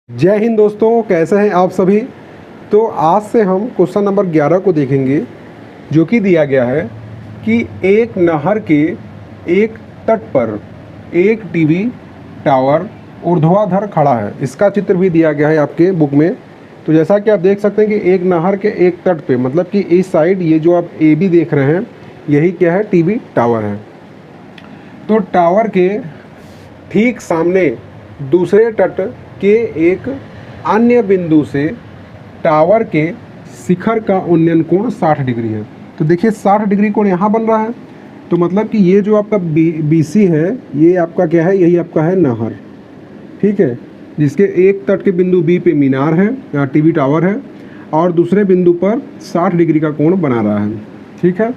जय हिंद दोस्तों, कैसे हैं आप सभी। तो आज से हम क्वेश्चन नंबर 11 को देखेंगे, जो कि दिया गया है कि एक नहर के एक तट पर एक टीवी टावर ऊर्ध्वाधर खड़ा है। इसका चित्र भी दिया गया है आपके बुक में। तो जैसा कि आप देख सकते हैं कि एक नहर के एक तट पे, मतलब कि इस साइड ये जो आप ए बी देख रहे हैं, यही क्या है, टीवी टावर है। तो टावर के ठीक सामने दूसरे तट के एक अन्य बिंदु से टावर के शिखर का उन्नयन कोण 60 डिग्री है। तो देखिए 60 डिग्री कोण यहाँ बन रहा है। तो मतलब कि ये जो आपका बी सी है, ये आपका क्या है, यही आपका है नहर, ठीक है, जिसके एक तट के बिंदु बी पे मीनार है या टीवी टावर है और दूसरे बिंदु पर 60 डिग्री का कोण बना रहा है। ठीक है,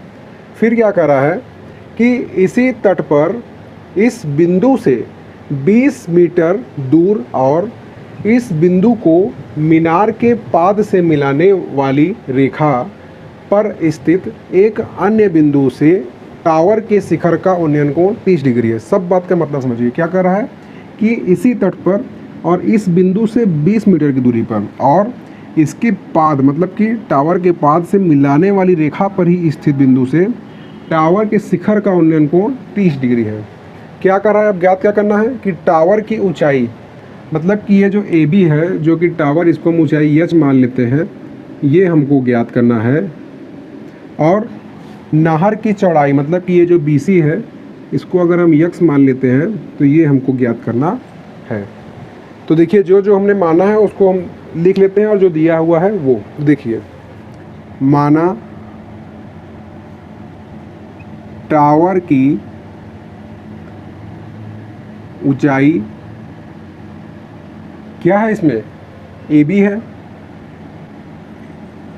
फिर क्या कर रहा है कि इसी तट पर इस बिंदु से 20 मीटर दूर और इस बिंदु को मीनार के पाद से मिलाने वाली रेखा पर स्थित एक अन्य बिंदु से टावर के शिखर का उन्नयन कोण 30 डिग्री है। सब बात का मतलब समझिए, क्या कर रहा है कि इसी तट पर और इस बिंदु से 20 मीटर की दूरी पर और इसके पाद, मतलब कि टावर के पाद से मिलाने वाली रेखा पर ही स्थित बिंदु से टावर के शिखर का उन्नयन कोण 30 डिग्री है। क्या कर रहा है, अब ज्ञात क्या करना है कि टावर की ऊंचाई, मतलब कि ये जो ए बी है, जो कि टावर, इसको हम ऊंचाई एच मान लेते हैं, ये हमको ज्ञात करना है। और नहर की चौड़ाई, मतलब कि ये जो बी सी है, इसको अगर हम यक्स मान लेते हैं तो ये हमको ज्ञात करना है। तो देखिए जो जो हमने माना है उसको हम लिख लेते हैं और जो दिया हुआ है वो देखिए। माना टावर की ऊंचाई क्या है, इसमें ए बी है,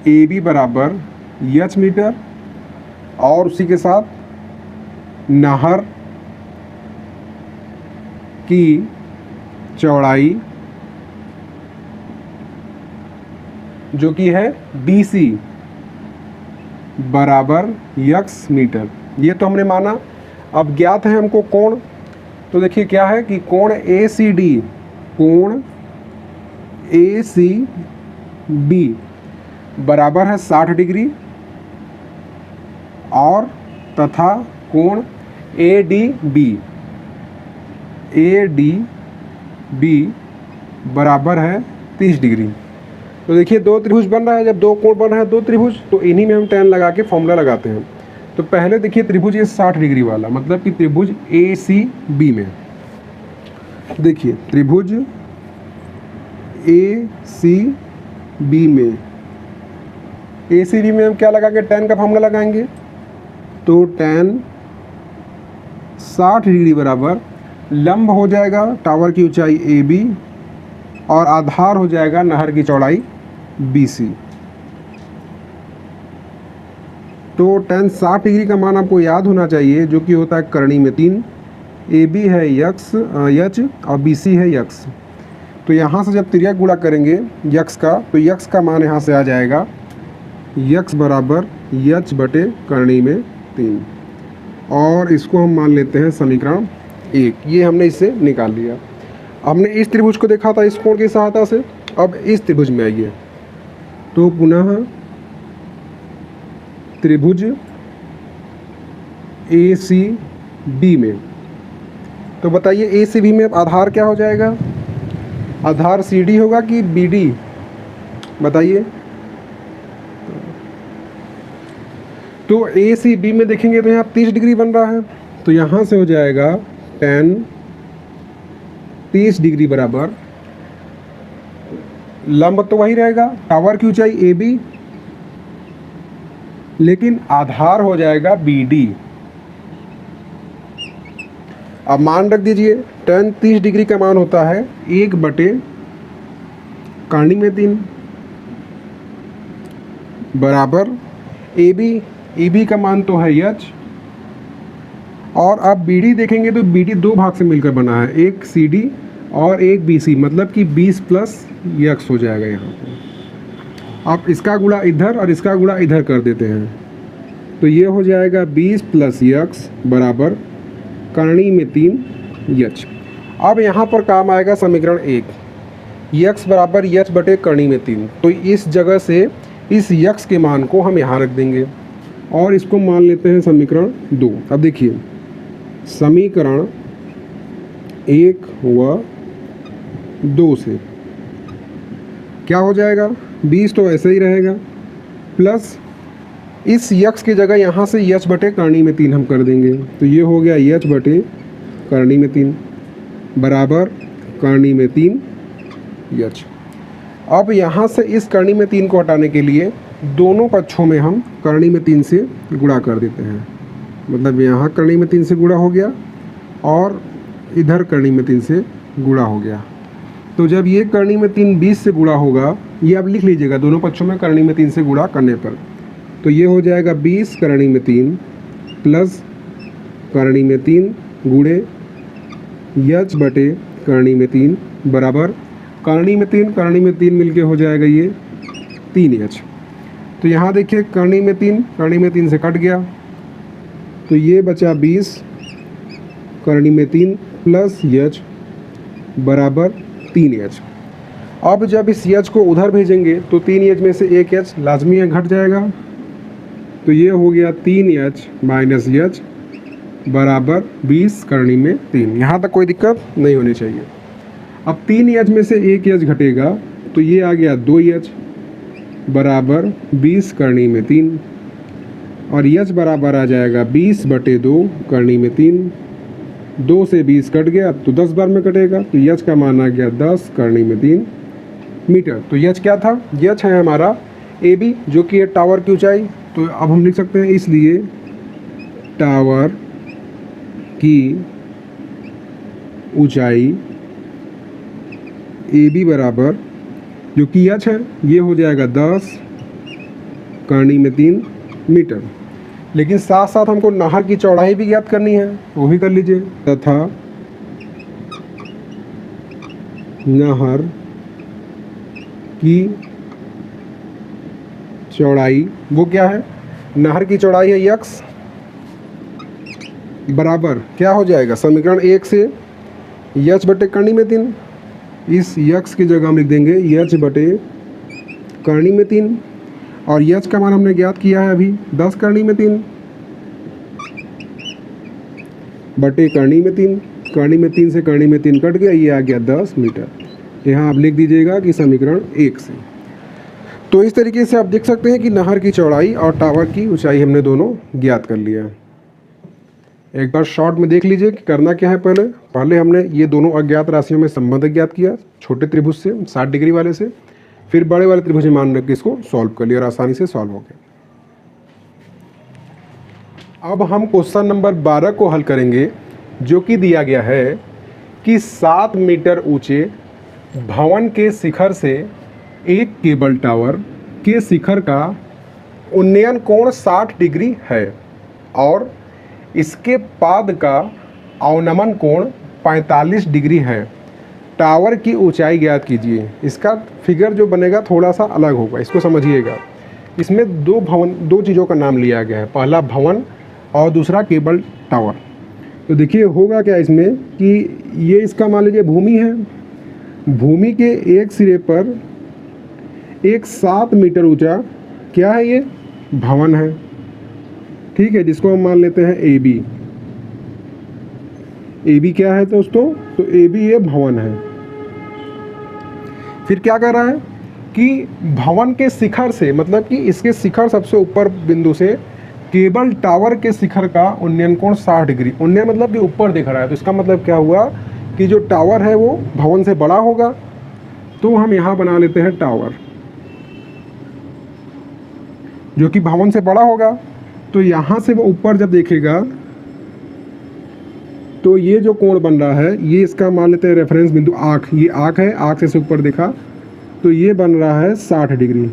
ए बी बराबर एच मीटर और उसी के साथ नहर की चौड़ाई जो कि है बी सी बराबर यक्स मीटर। ये तो हमने माना। अब ज्ञात है हमको कोण। तो देखिए क्या है कि कोण ए सी डी, कोण ए सी बी बराबर है 60 डिग्री और तथा कोण ए डी बी बराबर है 30 डिग्री। तो देखिए दो त्रिभुज बन रहा है। जब दो कोण बन रहा है, दो त्रिभुज, तो इन्हीं में हम tan लगा के फॉर्मूला लगाते हैं। तो पहले देखिए त्रिभुज ये 60 डिग्री वाला, मतलब कि त्रिभुज ए सी बी में, देखिए त्रिभुज ए सी बी में, ए सी बी में हम क्या लगाएंगे, tan का फॉर्मूला लगाएंगे। तो tan 60 डिग्री बराबर लंब हो जाएगा टावर की ऊंचाई ए बी और आधार हो जाएगा नहर की चौड़ाई बी सी। तो tan 60 डिग्री का मान आपको याद होना चाहिए, जो कि होता है करणी में 3। ए बी है यक्स एच और बी सी है यक्स। तो यहाँ से जब तिर्यक गुणा करेंगे यक्स का, तो यक्स का मान यहाँ से आ जाएगा यक्स बराबर यच बटे करणी में 3 और इसको हम मान लेते हैं समीकरण 1। ये हमने इससे निकाल लिया। हमने इस त्रिभुज को देखा था इस कोण की सहायता से। अब इस त्रिभुज में आइए, तो पुनः त्रिभुज ए सी बी में, तो बताइए ए सी बी में आधार क्या हो जाएगा, आधार सी डी होगा कि बी डी, बताइए। तो ए सी बी में देखेंगे तो यहाँ 30 डिग्री बन रहा है। तो यहाँ से हो जाएगा tan 30 डिग्री बराबर, लंब तो वही रहेगा टावर की ऊंचाई ए बी, लेकिन आधार हो जाएगा बी डी। अब मान रख दीजिए tan 30 डिग्री का मान होता है 1 बटे करणी में 3 बराबर ए बी का मान तो है एच। और अब बी डी देखेंगे तो बी डी दो भाग से मिलकर बना है, एक सी डी और एक बी सी, मतलब कि 20 प्लस यक्स हो जाएगा यहाँ पे। अब इसका गुणा इधर और इसका गुणा इधर कर देते हैं, तो ये हो जाएगा 20 प्लस यक्स बराबर करणी में 3 यच। अब यहाँ पर काम आएगा समीकरण 1। यक्स बराबर यच बटे करणी में 3। तो इस जगह से इस यक्स के मान को हम यहाँ रख देंगे और इसको मान लेते हैं समीकरण 2। अब देखिए समीकरण 1 व 2 से क्या हो जाएगा, 20 तो ऐसे ही रहेगा, प्लस इस यक्स की जगह यहाँ से यच बटे करणी में 3 हम कर देंगे। तो ये हो गया यच बटे करणी में 3 बराबर करणी में 3 यच। अब यहाँ से इस करणी में 3 को हटाने के लिए दोनों पक्षों में हम करणी में 3 से गुणा कर देते हैं। मतलब यहाँ करणी में 3 से गुणा हो गया और इधर करणी में 3 से गुणा हो गया। तो जब ये करणी में 3 20 से गुणा होगा, ये आप लिख लीजिएगा दोनों पक्षों में करणी में 3 से गुणा करने पर, तो ये हो जाएगा 20 करणी में 3 प्लस करणी में 3 गुणे यच बटे करणी में 3 बराबर करणी में 3 मिलके हो जाएगा ये 3 यच। तो यहाँ देखिए करणी में 3 से कट गया, तो ये बचा 20 करणी में 3 प्लस यच बराबर 3 एच। अब जब इस एच को उधर भेजेंगे तो 3 एच में से 1 एच लाजमी है घट जाएगा, तो ये हो गया 3 एच माइनस एच बराबर 20 करणी में 3। यहाँ तक कोई दिक्कत नहीं होनी चाहिए। अब 3 एच में से 1 एच घटेगा तो ये आ गया 2 एच बराबर 20 करणी में 3 और एच बराबर आ जाएगा 20 बटे 2 करणी में 3। 2 से 20 कट गया तो 10 बार में कटेगा, तो यच का मान आ गया 10 करणी में 3 मीटर। तो यच क्या था, यच है हमारा ए बी जो कि है टावर की ऊंचाई। तो अब हम लिख सकते हैं इसलिए टावर की ऊंचाई ए बी बराबर जो कि यच है ये हो जाएगा 10 करणी में 3 मीटर। लेकिन साथ साथ हमको नहर की चौड़ाई भी ज्ञात करनी है, वो भी कर लीजिए। तथा नहर की चौड़ाई वो क्या है, नहर की चौड़ाई है यक्स बराबर क्या हो जाएगा समीकरण 1 से यच बटे करणी में 3। इस यक्स की जगह हम लिख देंगे यच बटे करणी में 3 और यच का मान हमने ज्ञात किया है अभी 10 करणी में 3 बटे करणी में 3। करणी में 3 से करणी में 3 कट गया, ये आ गया 10 मीटर। यहाँ आप लिख दीजिएगा कि समीकरण 1 से। तो इस तरीके से आप देख सकते हैं कि नहर की चौड़ाई और टावर की ऊंचाई हमने दोनों ज्ञात कर लिया है। एक बार शॉर्ट में देख लीजिए कि करना क्या है। पहले हमने ये दोनों अज्ञात राशियों में संबंध ज्ञात किया छोटे त्रिभुज से 60 डिग्री वाले से, फिर बड़े वाले त्रिभुज में मान रख के इसको सॉल्व कर लिया और आसानी से सॉल्व हो गया। अब हम क्वेश्चन नंबर 12 को हल करेंगे, जो कि दिया गया है कि 7 मीटर ऊंचे भवन के शिखर से एक केबल टावर के शिखर का उन्नयन कोण 60 डिग्री है और इसके पाद का अवनमन कोण 45 डिग्री है। टावर की ऊंचाई ज्ञात कीजिए। इसका फिगर जो बनेगा थोड़ा सा अलग होगा, इसको समझिएगा। इसमें दो चीज़ों का नाम लिया गया है, पहला भवन और दूसरा केबल टावर। तो देखिए होगा क्या इसमें कि ये इसका मान लीजिए भूमि है, भूमि के एक सिरे पर एक 7 मीटर ऊंचा क्या है, ये भवन है, ठीक है, जिसको हम मान लेते हैं ए बी। ए बी क्या है दोस्तों, तो ए बी ये भवन है। फिर क्या कर रहा है कि भवन के शिखर से, मतलब कि इसके शिखर सबसे ऊपर बिंदु से केबल टावर के शिखर का उन्नयन कोण 60 डिग्री। उन्नयन मतलब कि ऊपर दिख रहा है, तो इसका मतलब क्या हुआ कि जो टावर है वो भवन से बड़ा होगा। तो हम यहाँ बना लेते हैं टावर जो कि भवन से बड़ा होगा। तो यहाँ से वो ऊपर जब देखेगा तो ये जो कोण बन रहा है, ये इसका मान लेते हैं रेफरेंस बिंदु आँख, ये आँख है, आँख से ऊपर देखा तो ये बन रहा है 60 डिग्री।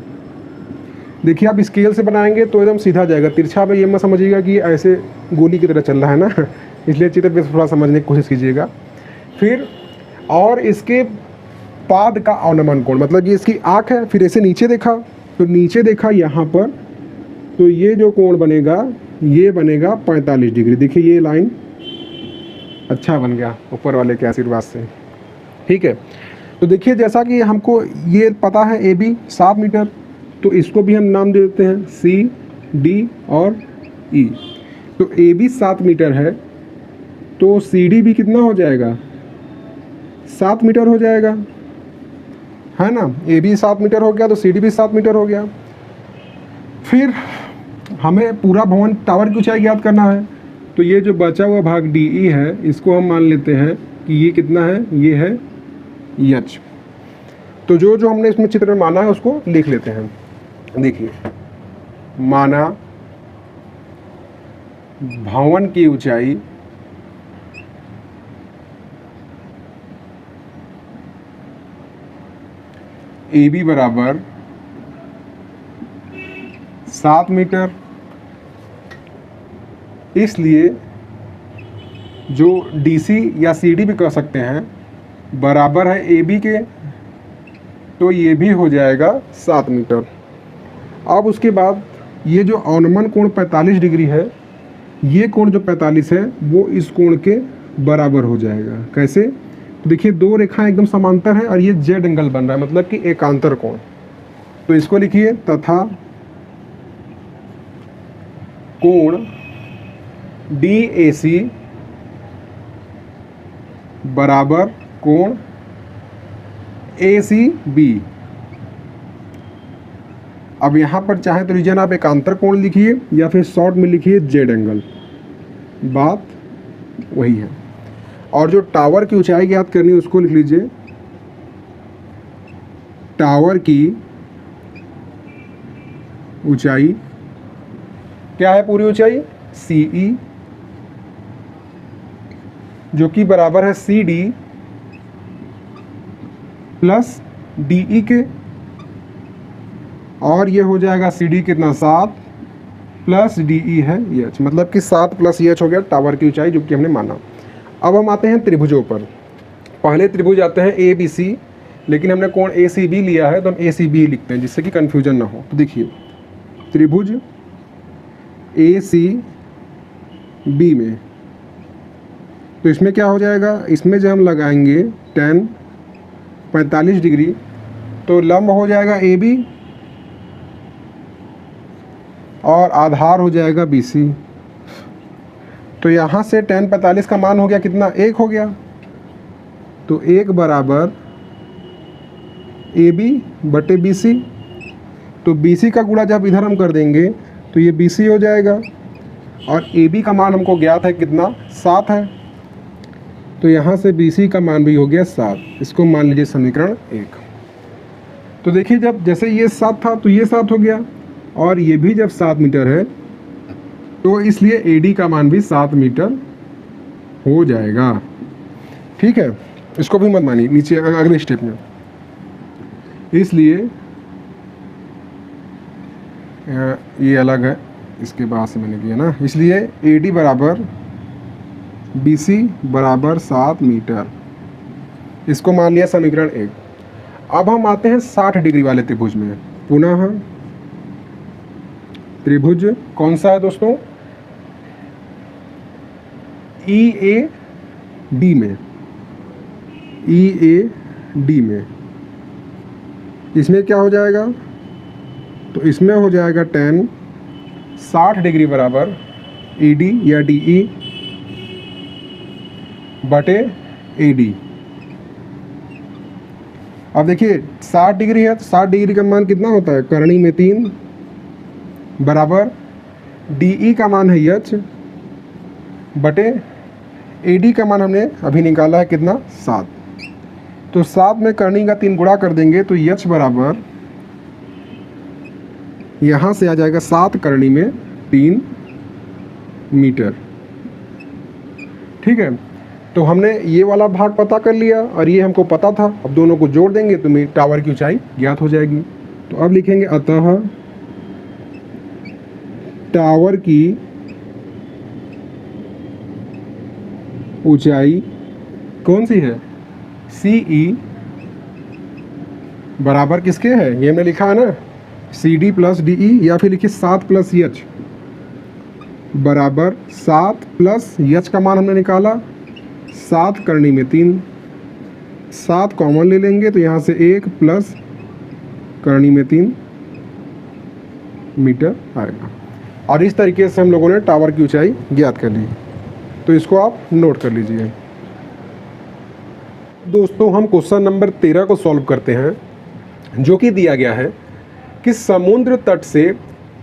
देखिए आप स्केल से बनाएंगे तो एकदम सीधा जाएगा, तिरछा में ये मत समझिएगा कि ऐसे गोली की तरह चल रहा है ना, इसलिए चित्र पे थोड़ा समझने की कोशिश कीजिएगा। फिर और इसके पाद का अवनमन कोण, मतलब ये इसकी आँख है, फिर ऐसे नीचे देखा तो नीचे देखा यहाँ पर, तो ये जो कोण बनेगा ये बनेगा 45 डिग्री। देखिए ये लाइन अच्छा बन गया ऊपर वाले के आशीर्वाद से, ठीक है। तो देखिए जैसा कि हमको ये पता है ए बी 7 मीटर, तो इसको भी हम नाम दे देते हैं सी डी और ई। तो ए बी 7 मीटर है तो सी डी भी कितना हो जाएगा 7 मीटर हो जाएगा, है ना। ए बी 7 मीटर हो गया तो सी डी भी 7 मीटर हो गया। फिर हमें पूरा भवन टावर की ऊंचाई ज्ञात करना है, तो ये जो बचा हुआ भाग डी ई है इसको हम मान लेते हैं कि ये कितना है, ये है एच। तो जो जो हमने इसमें चित्र में माना है उसको लिख लेते हैं। देखिए माना भवन की ऊंचाई ए बी बराबर 7 मीटर, इसलिए जो डी सी या सी डी भी कह सकते हैं बराबर है ए बी के, तो ये भी हो जाएगा 7 मीटर। अब उसके बाद ये जो अवनमन कोण 45 डिग्री है, ये कोण जो 45 है वो इस कोण के बराबर हो जाएगा। कैसे, देखिए दो रेखाएं एकदम समांतर है और ये जेड एंगल बन रहा है, मतलब कि एकांतर कोण। तो इसको लिखिए तथा कोण डी ए सी बराबर कोण ए सी बी। अब यहाँ पर चाहे तो रीजन आप एकांतर कोण लिखिए या फिर शॉर्ट में लिखिए जेड एंगल, बात वही है। और जो टावर की ऊंचाई ज्ञात करनी है उसको लिख लीजिए, टावर की ऊंचाई क्या है, पूरी ऊंचाई सी ई, जो कि बराबर है C D plus D E के, और ये हो जाएगा सी डी कितना 7 प्लस डी ई है एच, मतलब कि 7 प्लस एच हो गया टावर की ऊंचाई जो कि हमने माना। अब हम आते हैं त्रिभुजों पर। पहले त्रिभुज आते हैं ए बी सी, लेकिन हमने कोण ए सी बी लिया है तो हम ए सी बी लिखते हैं जिससे कि कन्फ्यूजन ना हो। तो देखिए त्रिभुज ए सी बी में, तो इसमें क्या हो जाएगा, इसमें जब हम लगाएंगे tan 45 डिग्री तो लंब हो जाएगा ए बी और आधार हो जाएगा बी सी। तो यहाँ से tan 45 का मान हो गया कितना, 1 हो गया। तो 1 बराबर ए बी बटे बी सी। तो बी सी का गुणा जब इधर हम कर देंगे तो ये बी सी हो जाएगा, और ए बी का मान हमको ज्ञात है कितना, 7 है। तो यहाँ से बी सी का मान भी हो गया 7, इसको मान लीजिए समीकरण 1। तो देखिए जब जैसे ये 7 था तो ये 7 हो गया, और ये भी जब 7 मीटर है तो इसलिए ए डी का मान भी 7 मीटर हो जाएगा। ठीक है, इसको भी मत मानिए नीचे अगले स्टेप में। इसलिए ये अलग है, इसके बाद से मैंने किया ना, इसलिए ए डी बराबर बी सी बराबर 7 मीटर, इसको मान लिया समीकरण 1। अब हम आते हैं 60 डिग्री वाले त्रिभुज में। पुनः त्रिभुज कौन सा है दोस्तों, ई ए डी में, ई ए डी में। इसमें क्या हो जाएगा, तो इसमें हो जाएगा tan 60 डिग्री बराबर ई डी या डी ई बटे ए डी। अब देखिए 60 डिग्री है तो 60 डिग्री का मान कितना होता है, करणी में 3 बराबर डी ई का मान है एच बटे ए डी का मान हमने अभी निकाला है कितना, 7। तो 7 में करणी का 3 गुणा कर देंगे तो एच बराबर यहाँ से आ जाएगा 7 करणी में 3 मीटर। ठीक है, तो हमने ये वाला भाग पता कर लिया और ये हमको पता था। अब दोनों को जोड़ देंगे तो मेरी टावर की ऊंचाई ज्ञात हो जाएगी। तो अब लिखेंगे अतः टावर की ऊंचाई कौन सी है, सी ई बराबर किसके है, ये हमने लिखा है ना, C D plus D E, या फिर लिखिए 7 प्लस एच बराबर 7 प्लस एच का मान हमने निकाला 7 करणी में 3 7 कॉमन ले लेंगे तो यहाँ से 1 प्लस करनी में 3 मीटर आएगा। और इस तरीके से हम लोगों ने टावर की ऊंचाई ज्ञात कर ली। तो इसको आप नोट कर लीजिए। दोस्तों हम क्वेश्चन नंबर 13 को सॉल्व करते हैं, जो कि दिया गया है कि समुद्र तट से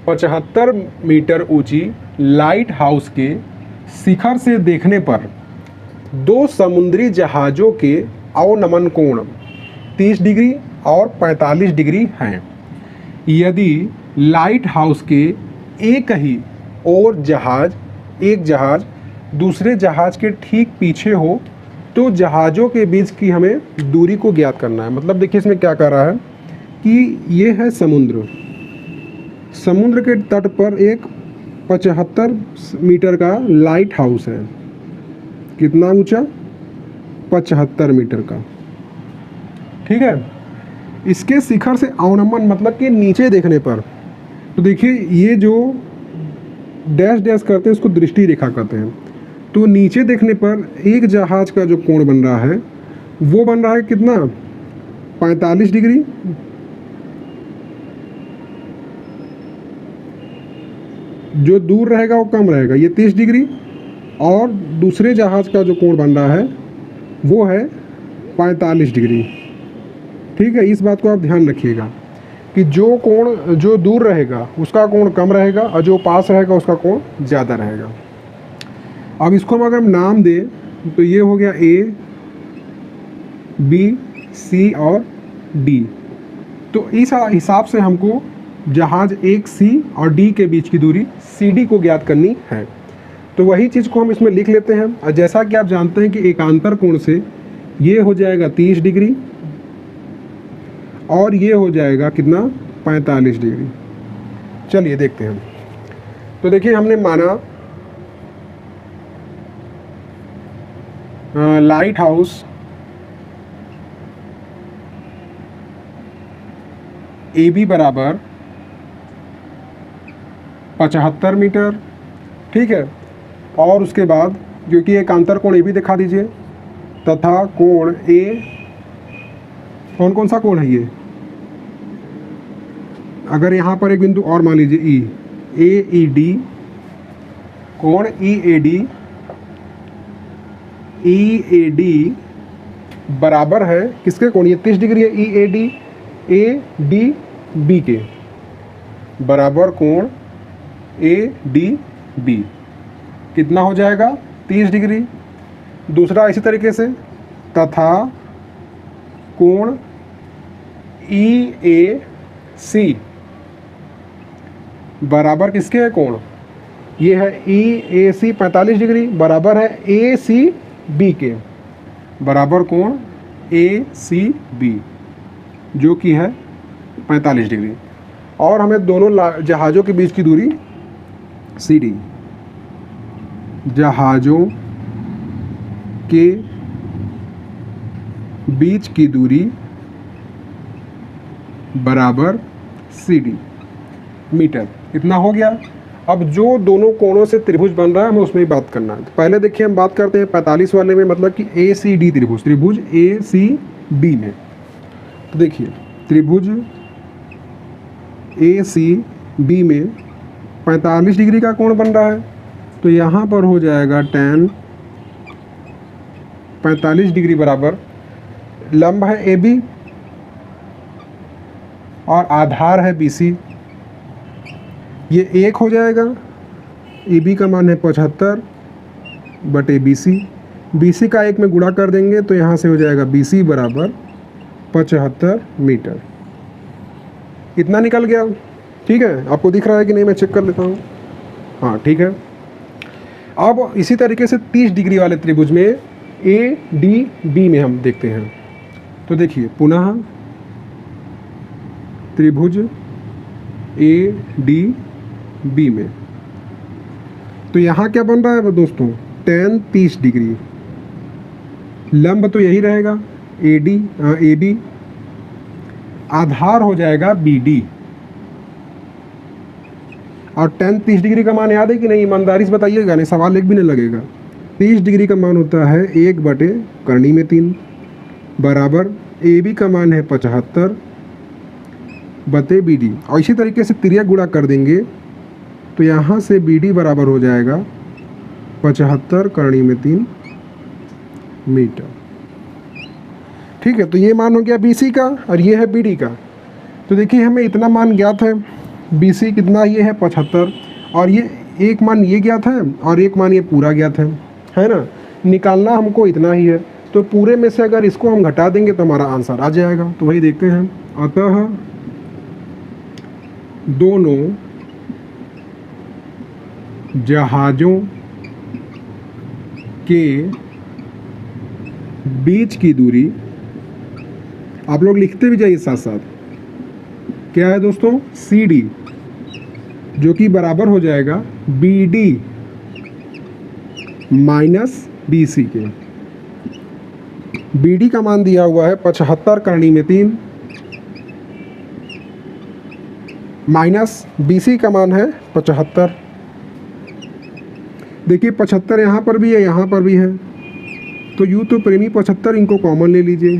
75 मीटर ऊंची लाइट हाउस के शिखर से देखने पर 2 समुद्री जहाज़ों के अवनमन कोण 30 डिग्री और 45 डिग्री हैं। यदि लाइट हाउस के एक जहाज़ दूसरे जहाज़ के ठीक पीछे हो तो जहाज़ों के बीच की हमें दूरी को ज्ञात करना है। मतलब देखिए इसमें क्या कर रहा है कि ये है समुद्र के तट पर एक 75 मीटर का लाइट हाउस है। कितना ऊंचा? 75 मीटर का। ठीक है। इसके शिखर से अवनमन मतलब कि नीचे देखने पर, तो देखिए ये जो डैश डैश करते हैं इसको दृष्टि रेखा कहते हैं। तो नीचे देखने पर एक जहाज का जो कोण बन रहा है वो बन रहा है कितना? 45 डिग्री। जो दूर रहेगा वो कम रहेगा, ये 30 डिग्री। और दूसरे जहाज का जो कोण बन रहा है वो है 45 डिग्री। ठीक है, इस बात को आप ध्यान रखिएगा कि जो दूर रहेगा उसका कोण कम रहेगा और जो पास रहेगा उसका कोण ज़्यादा रहेगा। अब इसको हम अगर नाम दें तो ये हो गया A, B, C और D। तो इस हिसाब से हमको जहाज 1C और D के बीच की दूरी CD को ज्ञात करनी है। तो वही चीज़ को हम इसमें लिख लेते हैं। और जैसा कि आप जानते हैं कि एकांतर कोण से ये हो जाएगा 30 डिग्री और ये हो जाएगा कितना? 45 डिग्री। चलिए देखते हैं। तो देखिए हमने माना लाइट हाउस AB बराबर 75 मीटर। ठीक है। और उसके बाद क्योंकि एकांतर कोण AB दिखा दीजिए तथा कोण A, कौन सा कोण है ये? अगर यहाँ पर एक बिंदु और मान लीजिए AED, कोण EAD बराबर है किसके कोण? ये 30 डिग्री है। ADB के बराबर कोण ADB कितना हो जाएगा? 30 डिग्री। दूसरा इसी तरीके से तथा कोण EAC बराबर किसके है कोण? ये है EAC 45 डिग्री बराबर है ACB के बराबर कोण ACB जो कि है 45 डिग्री। और हमें दोनों जहाज़ों के बीच की दूरी CD, जहाज़ों के बीच की दूरी बराबर CD मीटर। इतना हो गया। अब जो दोनों कोणों से त्रिभुज बन रहा है हमें उसमें ही बात करना है। तो पहले देखिए हम बात करते हैं 45 वाले में, मतलब कि ACD त्रिभुज ACB में। तो देखिए त्रिभुज ACB में 45 डिग्री का कोण बन रहा है। तो यहाँ पर हो जाएगा tan 45 डिग्री बराबर लंब है AB और आधार है BC। ये 1 हो जाएगा। AB का मान है 75 बटे BC का 1 में गुणा कर देंगे तो यहाँ से हो जाएगा BC बराबर 75 मीटर। इतना निकल गया। ठीक है, आपको दिख रहा है कि नहीं? मैं चेक कर लेता हूँ। हाँ ठीक है। अब इसी तरीके से 30 डिग्री वाले त्रिभुज में ADB में हम देखते हैं। तो देखिए पुनः त्रिभुज ADB में तो यहाँ क्या बन रहा है दोस्तों? tan 30 degree. लंब तो यही रहेगा AB। आधार हो जाएगा BD। और tan 30 डिग्री का मान याद है कि नहीं? ईमानदारी से बताइएगा, नहीं सवाल एक भी नहीं लगेगा। 30 डिग्री का मान होता है 1 बटे करनी में 3 बराबर ए बी का मान है 75 बटे बी डी, और इसी तरीके से त्रिया गुणा कर देंगे तो यहाँ से बी डी बराबर हो जाएगा 75 करणी में 3 मीटर। ठीक है, तो ये मान हो गया बी सी का और ये है बी डी का। तो देखिए हमें इतना मान ज्ञात है, बी सी कितना ये है 75, और ये एक मान ये ज्ञात है और एक मान ये पूरा ज्ञात है ना। निकालना हमको इतना ही है, तो पूरे में से अगर इसको हम घटा देंगे तो हमारा आंसर आ जाएगा। तो वही देखते हैं। अतः दोनों जहाज़ों के बीच की दूरी, आप लोग लिखते भी जाइए साथ साथ, क्या है दोस्तों, सी डी, जो कि बराबर हो जाएगा B D minus B C के। बी डी का मान दिया हुआ है 75 करणी में 3 माइनस बी सी का मान है 75। देखिए 75 यहाँ पर भी है, यहाँ पर भी है, तो यूँ तो प्रेमी 75, इनको कॉमन ले लीजिए,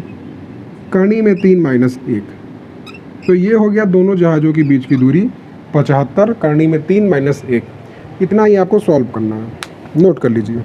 करणी में 3 माइनस 1, तो ये हो गया दोनों जहाज़ों के बीच की दूरी 75 करणी में 3 माइनस 1। इतना ही आपको सॉल्व करना है, नोट कर लीजिए।